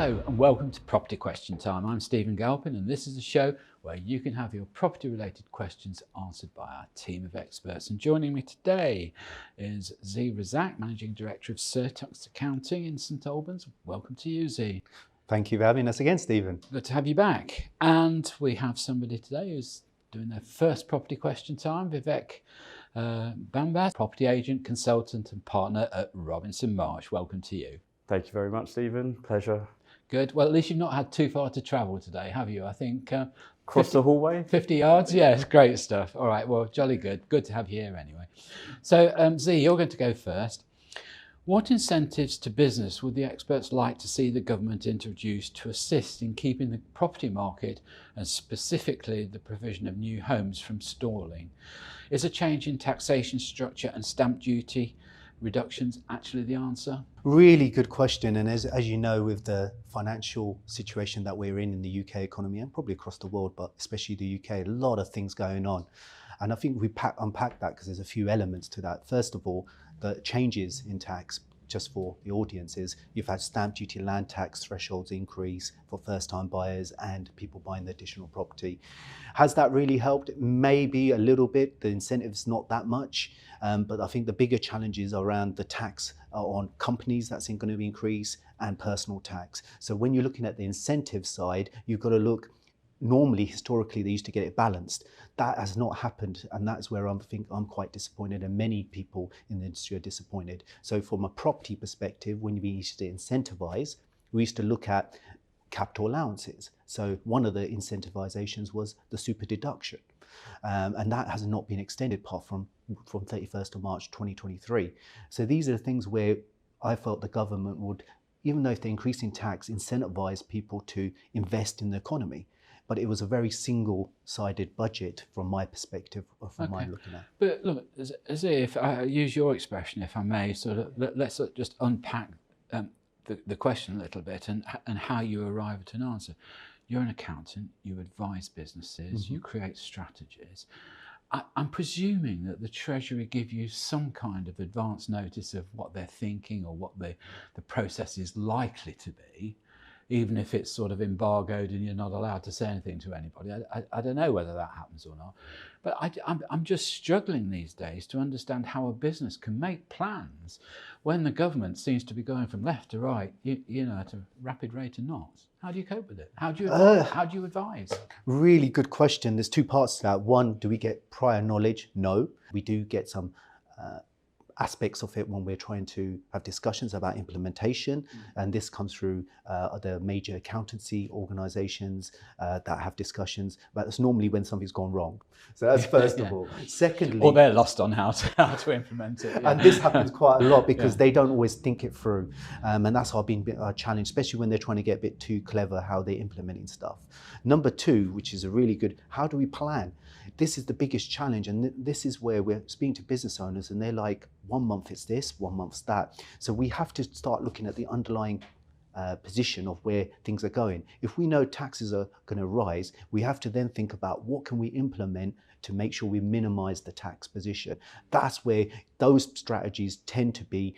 Hello and welcome to Property Question Time. I'm Stephen Galpin and this is a show where you can have your property related questions answered by our team of experts. And joining me today is Zee Razaq, Managing Director of Surtax Accounting in St Albans. Welcome to you, Zee. Thank you for having us again, Stephen. Good to have you back. And we have somebody today who's doing their first Property Question Time, Vivek. Brahmbhatt, property agent, consultant and partner at Robinson Marsh. Welcome to you. Thank you very much, Stephen. Pleasure. Good. Well, at least you've not had too far to travel today, have you? I think Across the hallway? 50 yards? Yeah, it's great stuff. All right, well, jolly good. Good to have you here anyway. So, Zee, you're going to go first. What incentives to business would the experts like to see the government introduce to assist in keeping the property market, and specifically the provision of new homes, from stalling? Is a change in taxation structure and stamp duty reductions actually the answer? Really good question. And as you know, with the financial situation that we're in the UK economy and probably across the world, but especially the UK, a lot of things going on. And I think we unpack that because there's a few elements to that. First of all, the changes in tax, just for the audiences, you've had stamp duty, land tax thresholds increase for first-time buyers and people buying the additional property. Has that really helped? Maybe a little bit. The incentive's not that much, but I think the bigger challenges around the tax on companies that's going to increase and personal tax. So when you're looking at the incentive side, you've got to look. Normally, historically, they used to get it balanced. That has not happened, and that's where I think I'm quite disappointed, and many people in the industry are disappointed. So from a property perspective, when we used to incentivize, we used to look at capital allowances. So one of the incentivizations was the super deduction, and that has not been extended apart from 31st of March 2023. So these are the things where I felt the government would, even though if they're increasing tax, incentivize people to invest in the economy. But it was a very single-sided budget from my perspective, or from my looking at. But look, as if I use your expression, if I may, sort of let's just unpack the question a little bit and how you arrive at an answer. You're an accountant, you advise businesses, you create strategies. I'm presuming that the Treasury give you some kind of advance notice of what they're thinking or what the process is likely to be, even if it's sort of embargoed and you're not allowed to say anything to anybody. I don't know whether that happens or not. But I'm just struggling these days to understand how a business can make plans when the government seems to be going from left to right, you know, at a rapid rate of knots. How do you cope with it? How do you advise? Really good question. There's two parts to that. One, do we get prior knowledge? No. We do get some aspects of it when we're trying to have discussions about implementation, and this comes through the major accountancy organizations that have discussions, but it's normally when something's gone wrong. So that's first of all. Secondly, or they're lost on how to implement it. Yeah. And this happens quite a lot because they don't always think it through, and that's how I've been challenged, especially when they're trying to get a bit too clever how they're implementing stuff. Number two, which is a really good, how do we plan? This is the biggest challenge, and this is where we're speaking to business owners and they're like, 1 month it's this, 1 month's that. So we have to start looking at the underlying position of where things are going. If we know taxes are going to rise, we have to then think about what can we implement to make sure we minimize the tax position. That's where those strategies tend to be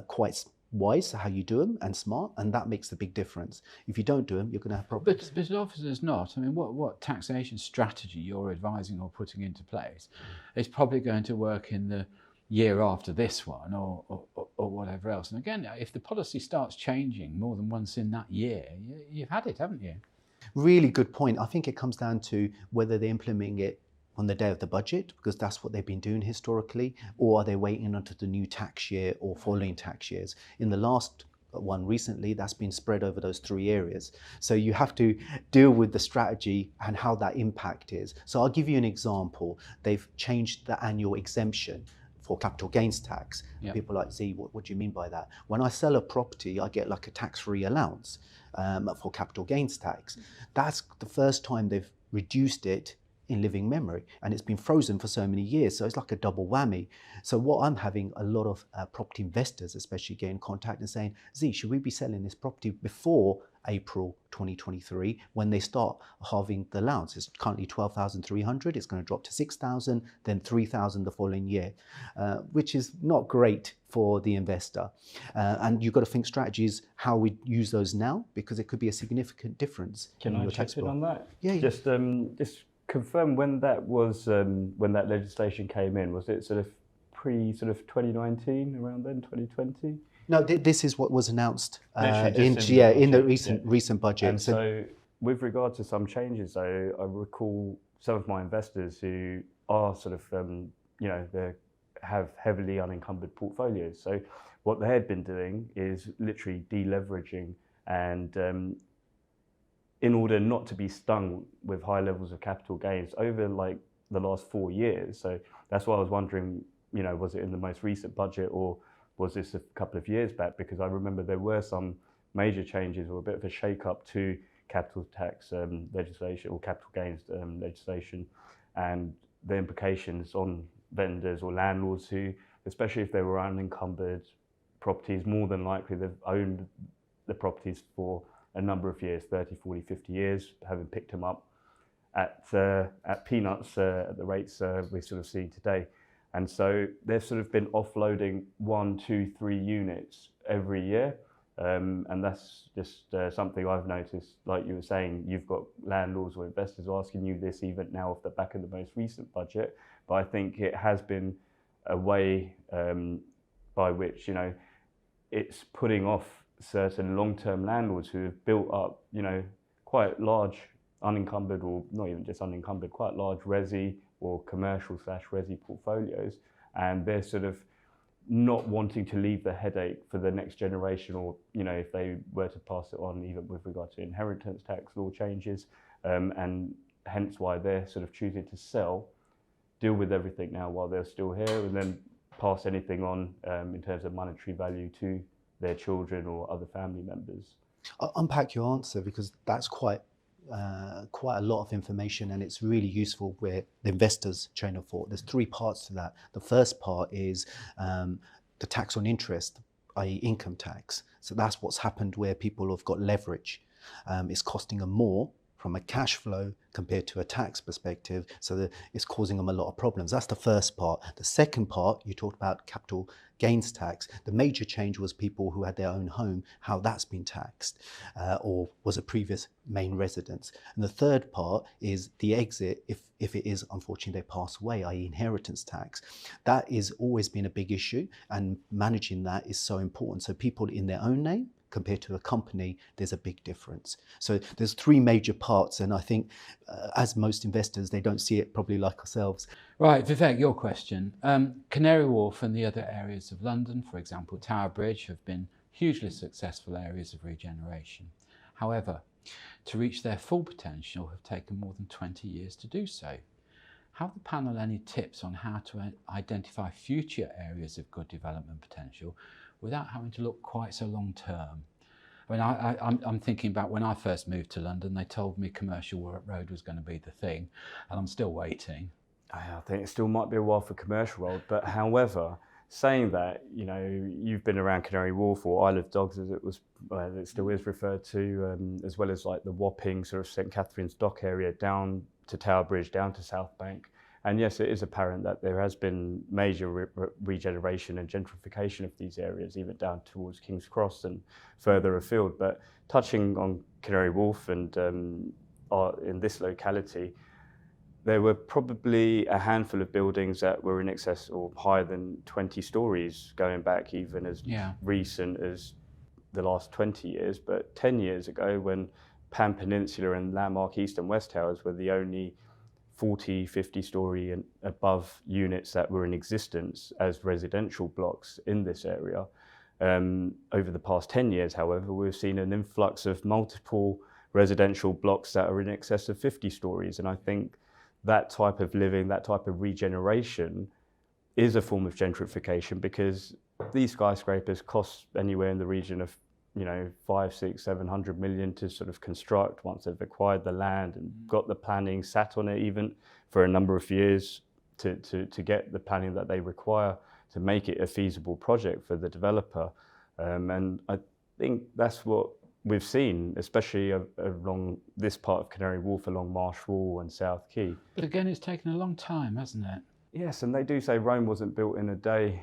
quite wise, how you do them, and smart, and that makes the big difference. If you don't do them, you're going to have problems. But obviously there's not. I mean, what taxation strategy you're advising or putting into place is probably going to work in the year after this one or whatever else. And again, if the policy starts changing more than once in that year, you've had it, haven't you? Really good point. I think it comes down to whether they're implementing it on the day of the budget, because that's what they've been doing historically, or are they waiting until the new tax year or following tax years? In the last one recently, that's been spread over those 3 areas. So you have to deal with the strategy and how that impact is. So I'll give you an example. They've changed the annual exemption for capital gains tax. Yep. People are like, Zee, what do you mean by that? When I sell a property, I get like a tax-free allowance for capital gains tax. That's the first time they've reduced it in living memory, and it's been frozen for so many years. So it's like a double whammy. So what I'm having a lot of property investors, especially, get in contact and saying, Zee, should we be selling this property before April 2023 when they start halving the allowance? It's currently 12,300. It's going to drop to 6,000, then 3,000 the following year, which is not great for the investor. And you've got to think strategies how we use those now, because it could be a significant difference. Can in I your check tax in bill. on that? Yeah. Just confirm when that was, when that legislation came in. Was it sort of pre 2019, around then, 2020? No, this is what was announced Literally in just the yeah. recent budget. And so with regard to some changes, though, I recall some of my investors who are sort of, they have heavily unencumbered portfolios. So what they had been doing is literally deleveraging, and in order not to be stung with high levels of capital gains over like the last 4 years. So that's why I was wondering, was it in the most recent budget, or was this a couple of years back? Because I remember there were some major changes or a bit of a shake-up to capital tax legislation or capital gains legislation, and the implications on vendors or landlords who, especially if they were unencumbered properties, more than likely they've owned the properties for a number of years, 30, 40, 50 years, having picked them up at peanuts at the rates we sort of see today. And so they've sort of been offloading 1, 2, 3 units every year. And that's just something I've noticed. Like you were saying, you've got landlords or investors asking you this even now off the back of the most recent budget. But I think it has been a way by which, it's putting off certain long-term landlords who have built up, quite large unencumbered, or not even just unencumbered, quite large resi or commercial / resi portfolios. And they're sort of not wanting to leave the headache for the next generation, or if they were to pass it on, even with regard to inheritance tax law changes, and hence why they're sort of choosing to sell, deal with everything now while they're still here, and then pass anything on in terms of monetary value to their children or other family members. I'll unpack your answer, because that's quite a lot of information, and it's really useful with the investors' train of thought. There's 3 parts to that. The first part is the tax on interest, i.e. income tax. So that's what's happened where people have got leverage. It's costing them more from a cash flow compared to a tax perspective, so that it's causing them a lot of problems. That's the first part. The second part, you talked about capital gains tax. The major change was people who had their own home, how that's been taxed, or was a previous main residence. And the third part is the exit, if it is unfortunately they pass away, i.e. inheritance tax. That is always been a big issue, and managing that is so important. So people in their own name compared to a company, there's a big difference. So there's 3 major parts, and I think as most investors, they don't see it probably like ourselves. Right, Vivek, your question. Canary Wharf and the other areas of London, for example, Tower Bridge, have been hugely successful areas of regeneration. However, to reach their full potential have taken more than 20 years to do so. Have the panel any tips on how to identify future areas of good development potential without having to look quite so long term? I mean, I'm thinking about when I first moved to London, they told me Commercial Road was going to be the thing, and I'm still waiting. I think it still might be a while for Commercial Road, but however, saying that, you've been around Canary Wharf, or Isle of Dogs as it still is referred to, as well as like the Wapping sort of St Catherine's Dock area down to Tower Bridge, down to South Bank. And yes, it is apparent that there has been major regeneration and gentrification of these areas, even down towards King's Cross and further afield. But touching on Canary Wharf and in this locality, there were probably a handful of buildings that were in excess or higher than 20 stories, going back even as recent as the last 20 years. But 10 years ago, when Pan Peninsula and Landmark East and West Towers were the only 40, 50 story and above units that were in existence as residential blocks in this area. Over the past 10 years, however, we've seen an influx of multiple residential blocks that are in excess of 50 stories. And I think that type of living, that type of regeneration is a form of gentrification, because these skyscrapers cost anywhere in the region of you know, 5, 6, 700 million to sort of construct once they've acquired the land and got the planning, sat on it even for a number of years to get the planning that they require to make it a feasible project for the developer. And I think that's what we've seen, especially along this part of Canary Wharf, along Marsh Wall and South Quay. But again, it's taken a long time, hasn't it? Yes, and they do say Rome wasn't built in a day.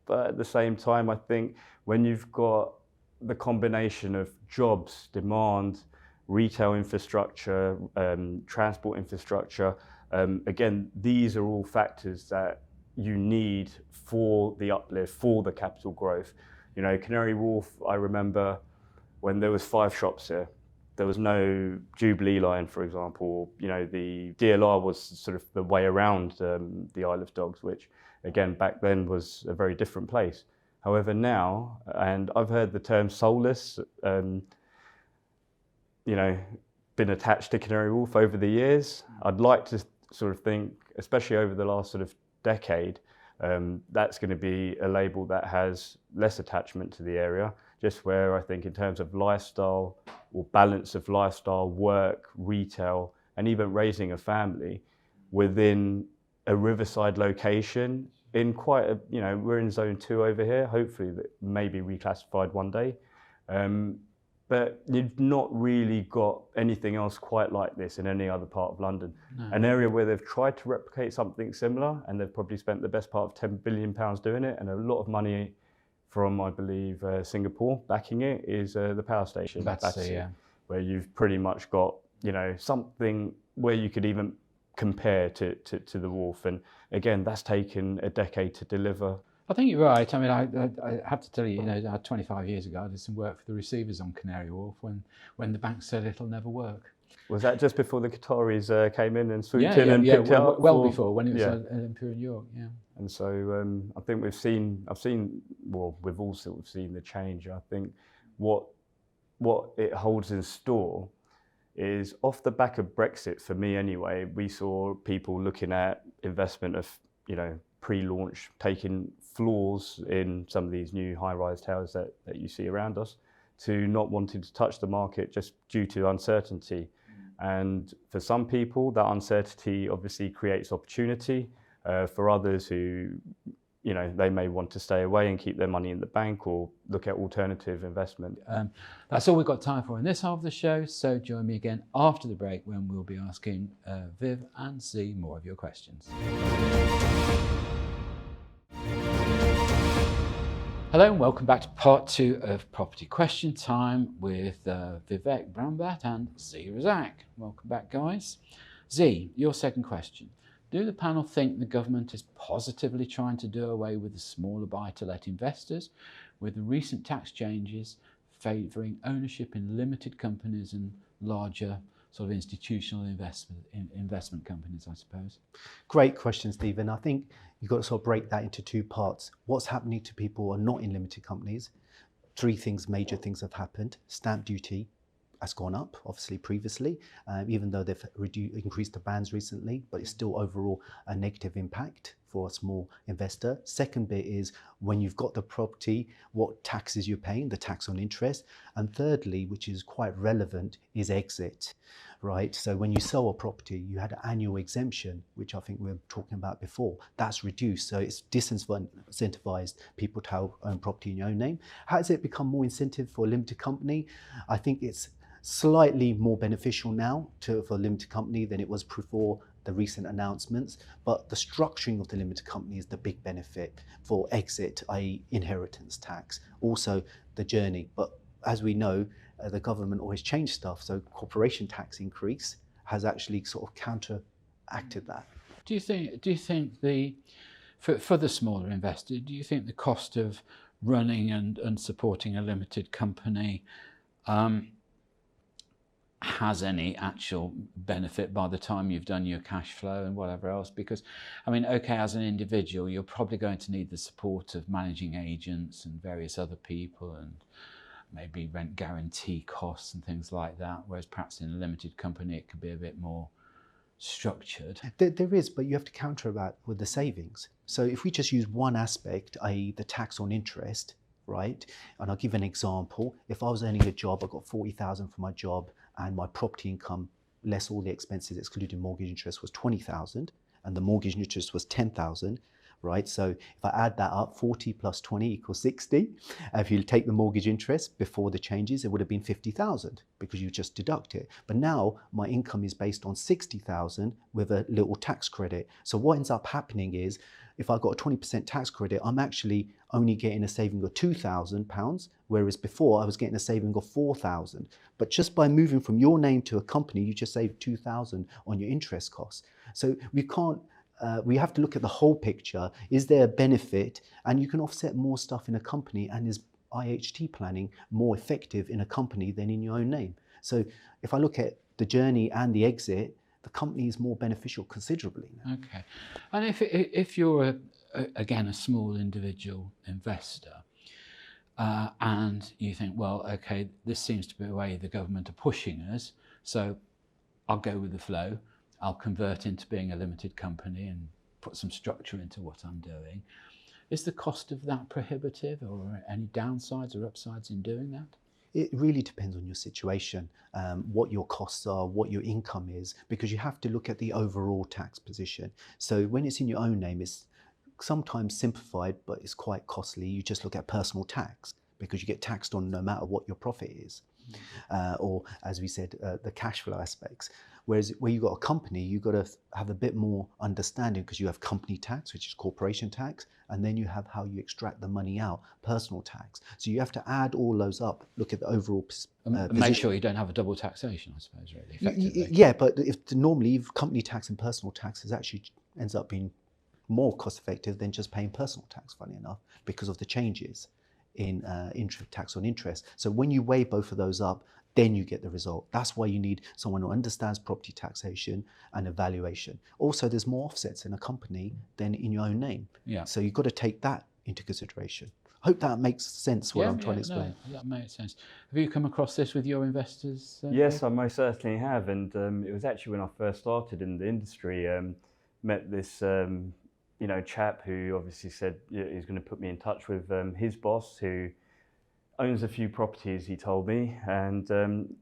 But at the same time, I think when you've got the combination of jobs, demand, retail infrastructure, transport infrastructure, again, these are all factors that you need for the uplift, for the capital growth. You know, Canary Wharf, I remember when there was 5 shops here, there was no Jubilee line, for example. You know, the DLR was sort of the way around the Isle of Dogs, which again, back then was a very different place. However, now, and I've heard the term soulless, you know, been attached to Canary Wharf over the years. I'd like to sort of think, especially over the last sort of decade, that's going to be a label that has less attachment to the area, just where I think in terms of lifestyle or balance of lifestyle, work, retail, and even raising a family within a riverside location in quite a, you know, we're in zone 2 over here, hopefully that may be reclassified one day. But you've not really got anything else quite like this in any other part of London. No. An area where they've tried to replicate something similar, and they've probably spent the best part of £10 billion doing it, and a lot of money from, I believe, Singapore backing it, is the power station, Battersea, yeah. Where you've pretty much got, you know, something where you could even compare to the Wharf. And again, that's taken a decade to deliver. I think you're right. I mean, I have to tell you, you know, 25 years ago, I did some work for the receivers on Canary Wharf when the bank said it'll never work. Was that just before the Qataris came in and swooped in and picked it up? Well before, when it was Imperial New York, yeah. And so I think we've all sort of seen the change. I think what it holds in store is, off the back of Brexit, for me anyway, we saw people looking at investment of, you know, pre-launch, taking floors in some of these new high-rise towers that you see around us, to not wanting to touch the market just due to uncertainty. And for some people, that uncertainty obviously creates opportunity. For others who, you know, they may want to stay away and keep their money in the bank or look at alternative investment. That's all we've got time for in this half of the show. So join me again after the break, when we'll be asking Viv and Zee more of your questions. Hello and welcome back to part 2 of Property Question Time with Vivek, Brahmbhatt and Zee Razaq. Welcome back, guys. Zee, your second question. Do the panel think the government is positively trying to do away with the smaller buy-to-let investors, with the recent tax changes favouring ownership in limited companies and larger sort of institutional investment companies, I suppose? Great question, Stephen. I think you've got to sort of break that into 2 parts. What's happening to people who are not in limited companies? 3 things, major things have happened. Stamp duty has gone up, obviously, previously, even though they've increased the bans recently, but it's still overall a negative impact for a small investor. Second bit is, when you've got the property, what taxes you're paying, the tax on interest. And thirdly, which is quite relevant, is exit, right? So when you sell a property, you had an annual exemption, which I think we were talking about before. That's reduced, so it's disincentivized people to own property in your own name. How has it become more incentive for a limited company? I think it's slightly more beneficial now for a limited company than it was before the recent announcements, but the structuring of the limited company is the big benefit for exit, i.e. inheritance tax, also the journey. But as we know, the government always change stuff, so corporation tax increase has actually sort of counteracted that. Do you think for the smaller investor, do you think the cost of running and supporting a limited company has any actual benefit by the time you've done your cash flow and whatever else? Because, I mean, okay, as an individual, you're probably going to need the support of managing agents and various other people, and maybe rent guarantee costs and things like that, whereas perhaps in a limited company it could be a bit more structured. There is, but you have to counter that with the savings. So if we just use one aspect, i.e. the tax on interest, right? And I'll give an example. If I was earning a job, I got 40,000 for my job, and my property income, less all the expenses, excluding mortgage interest, was 20,000, and the mortgage interest was 10,000, right? So if I add that up, 40 plus 20 equals 60. If you take the mortgage interest before the changes, it would have been 50,000 because you just deduct it. But now my income is based on 60,000 with a little tax credit. So what ends up happening is, if I got a 20% tax credit, I'm actually only getting a saving of £2,000, whereas before I was getting a saving of 4,000. But just by moving from your name to a company, you just save 2,000 on your interest costs. So we can't, we have to look at the whole picture. Is there a benefit? And you can offset more stuff in a company, and is IHT planning more effective in a company than in your own name? So if I look at the journey and the exit, the company is more beneficial considerably now. Okay. And if you're, again, a small individual investor, and you think, well, okay, this seems to be the way the government are pushing us, so I'll go with the flow, I'll convert into being a limited company and put some structure into what I'm doing. Is the cost of that prohibitive, or any downsides or upsides in doing that? It really depends on your situation, what your costs are, what your income is, because you have to look at the overall tax position. So when it's in your own name, it's sometimes simplified, but it's quite costly. You just look at personal tax because you get taxed on no matter what your profit is. Or as we said, the cash flow aspects. Whereas where you've got a company, you've got to have a bit more understanding, because you have company tax, which is corporation tax, and then you have how you extract the money out, personal tax. So you have to add all those up, look at the overall make sure you don't have a double taxation, I suppose, really, effectively. Yeah, but if normally company tax and personal tax is actually ends up being more cost effective than just paying personal tax, funny enough, because of the changes in tax on interest. So when you weigh both of those up, then you get the result. That's why you need someone who understands property taxation and evaluation. Also, there's more offsets in a company than in your own name. Yeah. So you've got to take that into consideration. I hope that makes sense, what I'm trying to explain. No, that makes sense. Have you come across this with your investors? Yes, I most certainly have. And it was actually when I first started in the industry, met this chap who obviously said he's going to put me in touch with his boss, who owns a few properties, he told me, and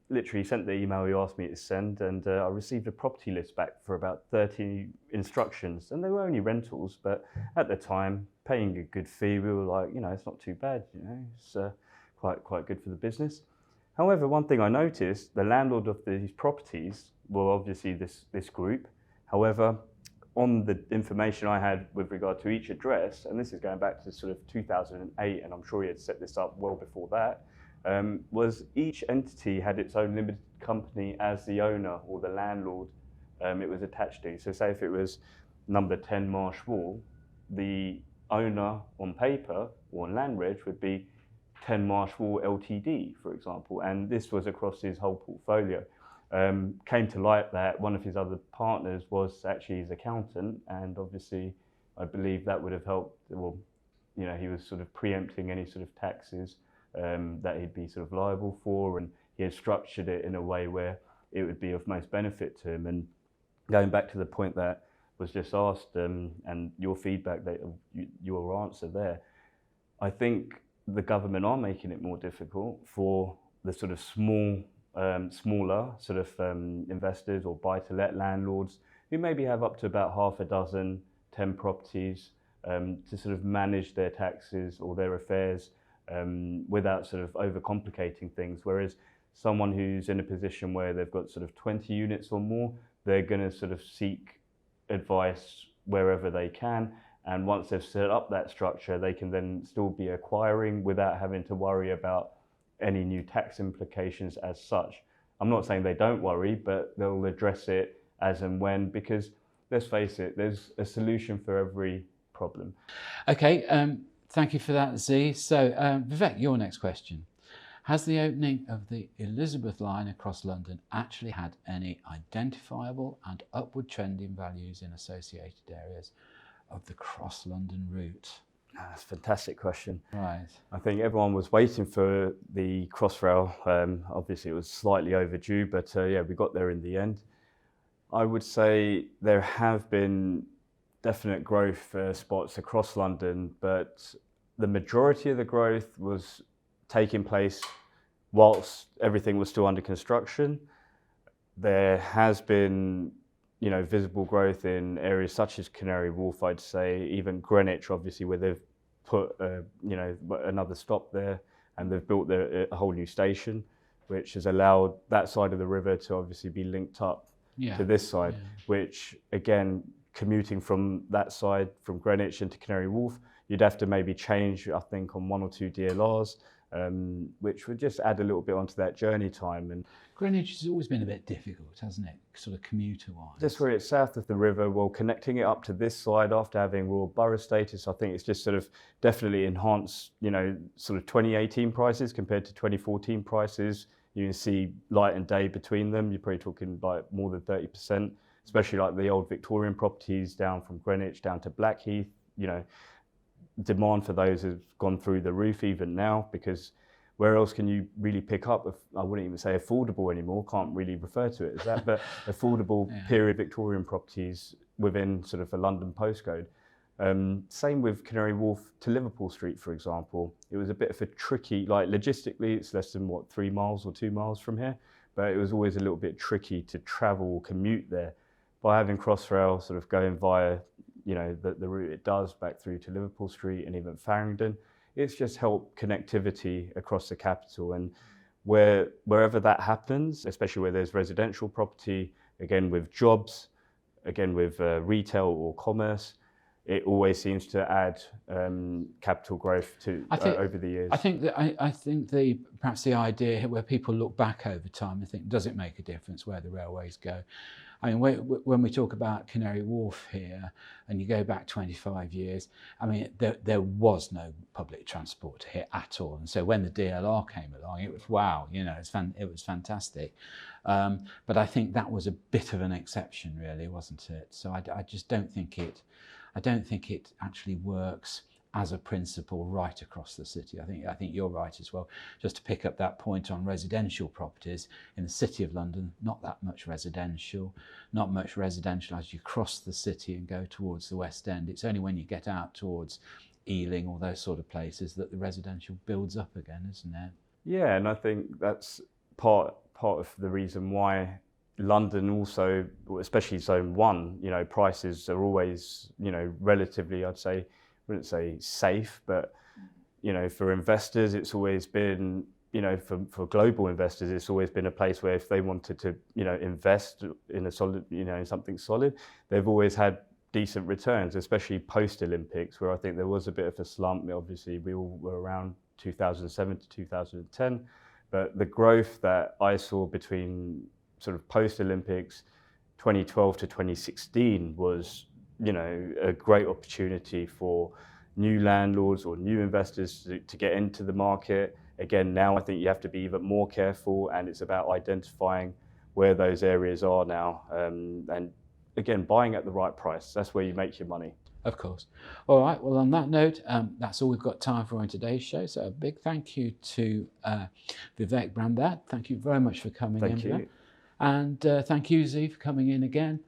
literally sent the email he asked me to send, and I received a property list back for about 30 instructions, and they were only rentals, but at the time, paying a good fee, we were like, it's not too bad, it's quite good for the business. However, one thing I noticed, the landlord of these properties were obviously this group. However, on the information I had with regard to each address, and this is going back to sort of 2008, and I'm sure he had set this up well before that, was each entity had its own limited company as the owner or the landlord it was attached to. So say if it was number 10 Marsh Wall, the owner on paper or on land reg would be 10 Marsh Wall Ltd, for example, and this was across his whole portfolio. Came to light that one of his other partners was actually his accountant, and obviously I believe that would have helped. Well, he was sort of preempting any sort of taxes that he'd be sort of liable for, and he had structured it in a way where it would be of most benefit to him. And going back to the point that was just asked, and your feedback, that your answer there, I think the government are making it more difficult for the sort of smaller sort of investors or buy-to-let landlords who maybe have up to about half a dozen, 10 properties to sort of manage their taxes or their affairs without sort of overcomplicating things. Whereas someone who's in a position where they've got sort of 20 units or more, they're going to sort of seek advice wherever they can. And once they've set up that structure, they can then still be acquiring without having to worry about any new tax implications as such. I'm not saying they don't worry, but they'll address it as and when, because let's face it, there's a solution for every problem. Okay, thank you for that, Zee. So Vivek, your next question. Has the opening of the Elizabeth line across London actually had any identifiable and upward trending values in associated areas of the cross-London route? That's a fantastic question. Right. I think everyone was waiting for the Crossrail. Obviously, it was slightly overdue, but we got there in the end. I would say there have been definite growth spots across London, but the majority of the growth was taking place whilst everything was still under construction. There has been, visible growth in areas such as Canary Wharf, I'd say, even Greenwich, obviously, where they've put, another stop there, and they've built a whole new station, which has allowed that side of the river to obviously be linked up to this side, which, again, commuting from that side, from Greenwich into Canary Wharf, you'd have to maybe change, I think, on 1 or 2 DLRs, which would just add a little bit onto that journey time. And Greenwich has always been a bit difficult, hasn't it, sort of commuter-wise? Just where it's south of the river, well, connecting it up to this side after having Royal Borough status, I think it's just sort of definitely enhanced, sort of 2018 prices compared to 2014 prices. You can see light and day between them. You're probably talking like more than 30%, especially like the old Victorian properties down from Greenwich down to Blackheath. Demand for those has gone through the roof even now, because where else can you really pick up, I wouldn't even say affordable anymore, can't really refer to it as that, but affordable period Victorian properties within sort of a London postcode. Same with Canary Wharf to Liverpool Street, for example. It was a bit of a tricky, like logistically, it's less than 3 miles or 2 miles from here, but it was always a little bit tricky to travel or commute there. By having Crossrail sort of going via, the route it does back through to Liverpool Street and even Farringdon, it's just helped connectivity across the capital. And wherever that happens, especially where there's residential property, again with jobs, again with retail or commerce, it always seems to add capital growth over the years. I think perhaps the idea where people look back over time and think, does it make a difference where the railways go? I mean, when we talk about Canary Wharf here, and you go back 25 years, I mean, there was no public transport here at all. And so when the DLR came along, it was wow, it was fantastic. But I think that was a bit of an exception, really, wasn't it? So I just don't think it actually works as a principle right across the city. I think you're right as well. Just to pick up that point on residential properties, in the City of London, not that much residential as you cross the city and go towards the West End. It's only when you get out towards Ealing or those sort of places that the residential builds up again, isn't it? Yeah, and I think that's part of the reason why London also, especially Zone 1, prices are always, relatively, I'd say, I wouldn't say safe, but, for investors, it's always been, for global investors, it's always been a place where if they wanted to, invest in a solid, in something solid, they've always had decent returns, especially post-Olympics, where I think there was a bit of a slump. Obviously, we all were around 2007 to 2010, but the growth that I saw between sort of post-Olympics, 2012 to 2016 was, a great opportunity for new landlords or new investors to get into the market. Again, now I think you have to be even more careful, and it's about identifying where those areas are now, and again, buying at the right price. That's where you make your money. Of course. All right, well, on that note, that's all we've got time for in today's show. So a big thank you to Vivek Brahmbhatt. Thank you very much for coming in. Thank you. And thank you, Zee, for coming in again.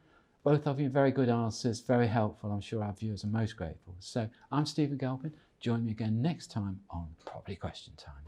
Both of you, very good answers, very helpful. I'm sure our viewers are most grateful. So I'm Stephen Galpin. Join me again next time on Property Question Time.